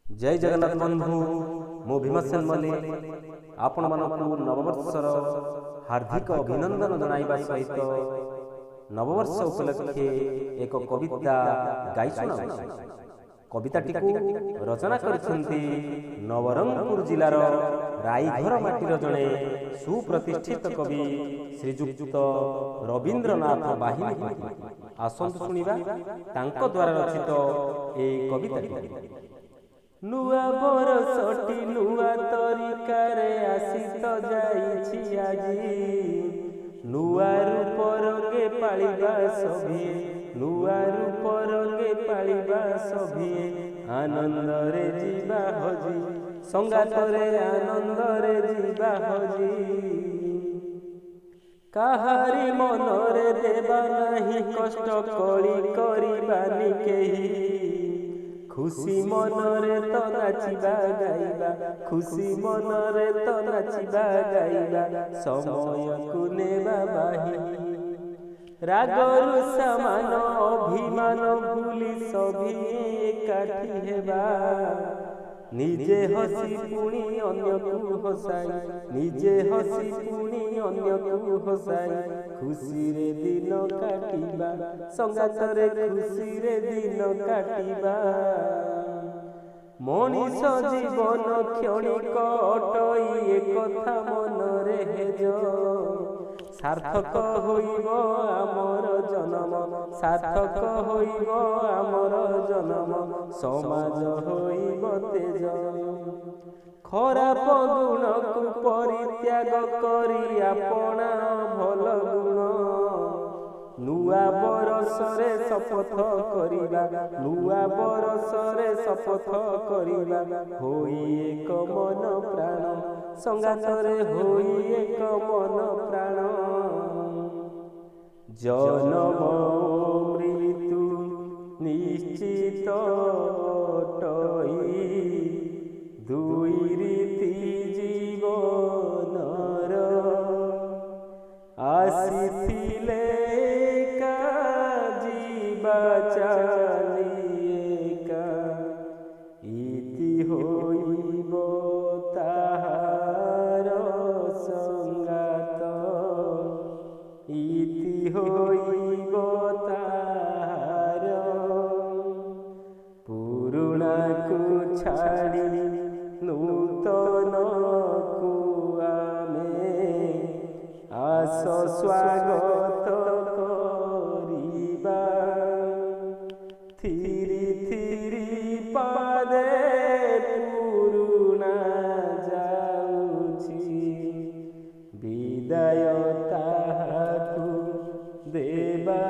जय जगन्नाथ बंधु मु भीमसेन मल्लिक आपण मानकु नववर्षर हार्दिक अभिनंदन जणाइबा सहित नववर्ष उपलक्षे एक कविता गाई सुनाउछि। कविताटी रचना करिसेंती नवरंगपुर जिलार राईघर माटीर जणे सुप्रतिष्ठित कवि श्रीजुक्त रवींद्रनाथ बाहिनी। आसंतु सुनिबा तांको द्वारा रचित ए कविताटी। नुआ बरसटी नुआ तरीकारे आसी तो जाइछि आजी, नुआ रूप रंगे पालिबा सभिए, नुआ रूप रंगे पालिबा सभिए, आनंदरे जीवा हजी संगातरे आनंदरे जीवा हजी। काहारी मनरे देबा नाही कष्ट करी करिबानी केही, खुशी मनरे तो नाचिबा गाइबा, खुशी मनरे तो नाचिबा गाइबा, समय को नेबा बाही। रागरु समान अभिमान भूली सभी एकाठी हेबा, निजे हसी पुणी अन्य को हसाई, निजे हसी पुणी अन्य को हसाई, खुशी रे दिन काटिबा संगातरे खुशी रे दिन काटिबा। मनीष जीवन क्षणिक अटई एकथा मनरे हेज, सार्थक होइब आमर जन्म, सार्थक होइब आमर जन्म, समाज होइब तेज। खराब गुण को परित्याग करी आपणा भल गुण, नुआ बरसरे शपथ करिबा, नुआ बरसरे शपथ करिबा, होई एक मन प्राण संगातरे होई एक मन प्राण। जन्म मृत्यु निश्चित टई, दुई रीति जीवनर, आसीथिले का जीवा चालिएका, इति होइब ताहार संगात, इति होइब ताहार। पुरुणा को छाड़ी नूतन को आमे, आस स्वागत करिबा, थिरी थिरी पादे पुरुणा जाउछि, विदाय ताहाकु देबा